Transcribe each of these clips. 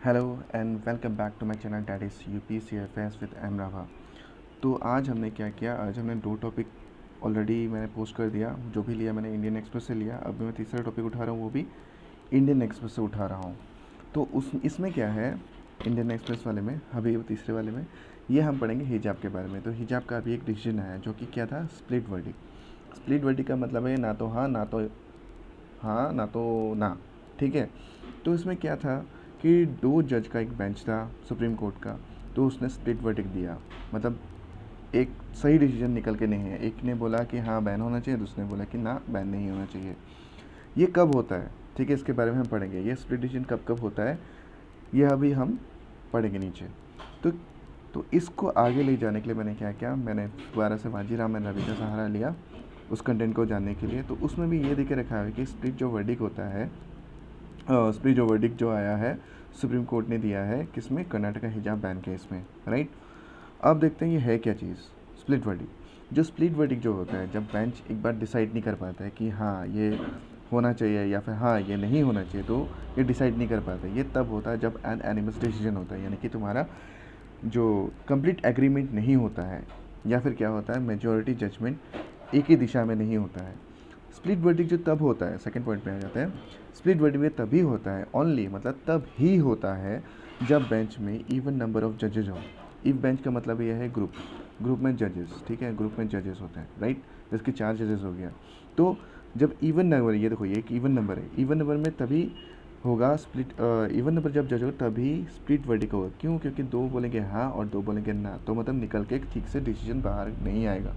Hello and welcome back to my channel that is UPCFS with M Rabha. तो आज हमने क्या किया, आज हमने दो टॉपिक ऑलरेडी मैंने पोस्ट कर दिया। जो भी लिया मैंने इंडियन एक्सप्रेस से लिया। अब मैं तीसरा टॉपिक उठा रहा हूँ, वो भी इंडियन एक्सप्रेस से उठा रहा हूँ। तो उस इसमें क्या है, इंडियन एक्सप्रेस वाले में, अभी तीसरे वाले में ये हम पढ़ेंगे हिजाब के बारे में। तो हिजाब का अभी एक डिसीजन आया जो कि क्या था, स्प्लिट वर्डिक्ट। स्प्लिट वर्डिक्ट का मतलब है ना तो हाँ ना तो हाँ ना तो ना, ठीक है। तो इसमें क्या था कि दो जज का एक बेंच था सुप्रीम कोर्ट का, तो उसने स्प्लिट वर्डिक्ट दिया। मतलब एक सही डिसीजन निकल के नहीं है। एक ने बोला कि हाँ बैन होना चाहिए, दूसरे ने बोला कि ना बैन नहीं होना चाहिए। ये कब होता है, ठीक है, इसके बारे में हम पढ़ेंगे। ये स्प्लिट डिसीजन कब कब होता है, ये अभी हम पढ़ेंगे नीचे। तो तो इसको आगे ले जाने के लिए मैंने क्या किया, मैंने दोबारा से वाजीराम एंड रवि का सहारा लिया उस कंटेंट को जानने के लिए। तो उसमें भी ये देखे रखा है कि स्प्लिट जो वर्डिक्ट होता है, स्प्लिट जो वर्डिक्ट जो आया है सुप्रीम कोर्ट ने दिया है किसमें, कर्नाटका हिजाब बैन केस में, राइट। अब देखते हैं ये है क्या चीज़, स्प्लिट वर्डिक्ट। जो स्प्लिट वर्डिक्ट जो होता है, जब बेंच एक बार डिसाइड नहीं कर पाता है कि हाँ ये होना चाहिए या फिर हाँ ये नहीं होना चाहिए, तो ये डिसाइड नहीं कर पाता। ये तब होता है जब एन एनिमस डिसीजन होता है, यानी कि तुम्हारा जो कंप्लीट एग्रीमेंट नहीं होता है, या फिर क्या होता है, मेजॉरिटी जजमेंट एक ही दिशा में नहीं होता है। स्प्लिट वर्डिक्ट जो तब होता है, सेकंड पॉइंट पे आ जाते हैं। स्प्लिट वर्डिक्ट तभी होता है, ओनली मतलब तब ही होता है जब बेंच में इवन नंबर ऑफ जजेज हो। इफ बेंच का मतलब यह है ग्रुप, ग्रुप में जजेस, ठीक है, ग्रुप में जजेस होते हैं, राइट। जिसके 4 जजेस हो गया। तो जब इवन नंबर, ये देखो ये एक इवन नंबर है, इवन नंबर में तभी होगा स्प्लिट, इवन नंबर जब जज होगा तभी स्प्लिट वर्डिक्ट होगा। क्यों? क्योंकि 2 बोलेंगे हाँ और 2 बोलेंगे ना, तो मतलब निकल के ठीक से डिसीजन बाहर नहीं आएगा,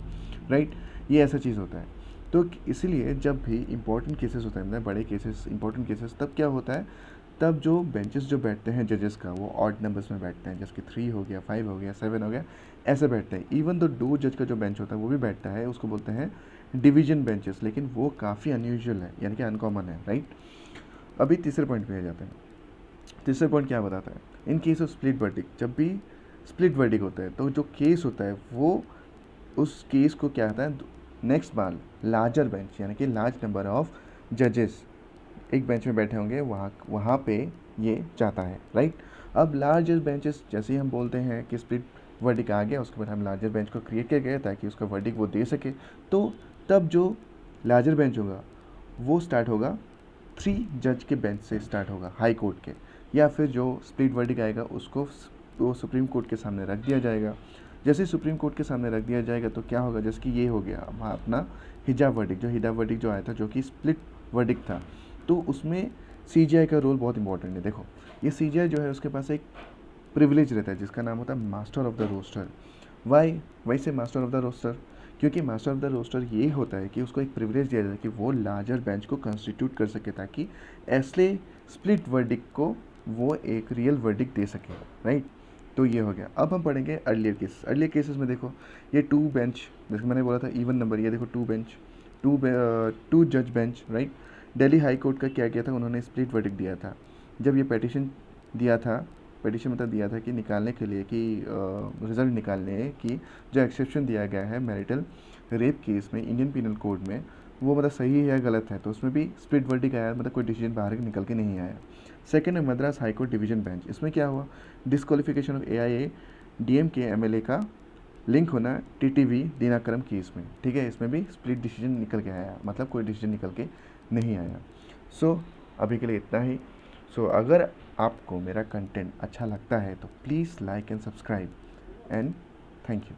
राइट। ये ऐसा चीज़ होता है। तो इसीलिए जब भी इंपॉर्टेंट केसेस होते हैं, मतलब बड़े केसेस, इंपॉर्टेंट केसेस, तब क्या होता है, तब जो बेंचेस जो बैठते हैं जजेस का, वो ऑड नंबर्स में बैठते हैं, जैसे कि 3 हो गया, 5 हो गया, 7 हो गया, ऐसे बैठते हैं। इवन तो 2 जज का जो बेंच होता है वो भी बैठता है, उसको बोलते हैं डिवीजन बेंचेस, लेकिन वो काफ़ी अनयूजुअल है, यानी कि अनकॉमन है, राइट। अभी तीसरे पॉइंट पे आ जाते हैं। तीसरे पॉइंट क्या बताता है, in case of split verdict, जब भी स्प्लिट वर्डिक्ट होता है तो जो केस होता है वो, उस केस को क्या होता है, नेक्स्ट बार लार्जर बेंच, यानी कि लार्ज नंबर ऑफ जजेस एक बेंच में बैठे होंगे, वहाँ वहाँ पे ये जाता है, राइट। अब लार्जर बेंचेस, जैसे ही हम बोलते हैं कि स्प्लिट वर्डिक्ट आ गया, उसके बाद हम लार्जर बेंच को क्रिएट किया गया ताकि उसका वर्डिक्ट वो दे सके। तो तब जो लार्जर बेंच होगा वो स्टार्ट होगा 3 जज के बेंच से स्टार्ट होगा, हाई कोर्ट के, या फिर जो स्प्लिट वर्डिक्ट आएगा उसको वो सुप्रीम कोर्ट के सामने रख दिया जाएगा। जैसे सुप्रीम कोर्ट के सामने रख दिया जाएगा तो क्या होगा, जैसे कि ये हो गया अपना हिजाब वर्डिक्ट, जो हिजाब वर्डिक्ट जो आया था जो कि स्प्लिट वर्डिक्ट था, तो उसमें CJI का रोल बहुत इंपॉर्टेंट है। देखो ये CJI जो है उसके पास एक प्रिविलेज रहता है जिसका नाम होता है master of the roster. Why वैसे मास्टर ऑफ द रोस्टर, क्योंकि मास्टर ऑफ द रोस्टर ये होता है कि उसको एक प्रिविलेज दिया जाता है कि वो लार्जर बेंच को कंस्टिट्यूट कर सके, ताकि ऐसे स्प्लिट वर्डिक्ट को वो एक रियल वर्डिक्ट दे सके, राइट। तो ये हो गया। अब हम पढ़ेंगे अर्लियर केसेस। अर्लियर केसेस में देखो ये 2 बेंच, जैसे मैंने बोला था इवन नंबर, ये देखो 2 बेंच, 2 जज bench, right. Delhi high court का क्या किया था, उन्होंने स्प्लिट वर्डिक्ट दिया था। जब ये पेटिशन दिया था, पेटिशन मतलब दिया था कि निकालने के लिए, कि रिज़ल्ट निकालने की जो एक्सेप्शन दिया गया है मैरिटल रेप केस में इंडियन पिनल कोड में, वो मतलब सही है या गलत है, तो उसमें भी स्प्लिट वर्डिक्ट आया, मतलब कोई डिसीजन बाहर निकल के नहीं आया। सेकेंड है Madras high court division bench, इसमें क्या हुआ, disqualification of AIA DMK MLA का लिंक होना TTV दिनाकरम केस में, ठीक है। इसमें भी स्प्लिट डिसीजन निकल के आया, मतलब कोई डिसीजन निकल के नहीं आया। सो अभी के लिए इतना ही। सो अगर आपको मेरा कंटेंट अच्छा लगता है तो please like and subscribe, and thank you.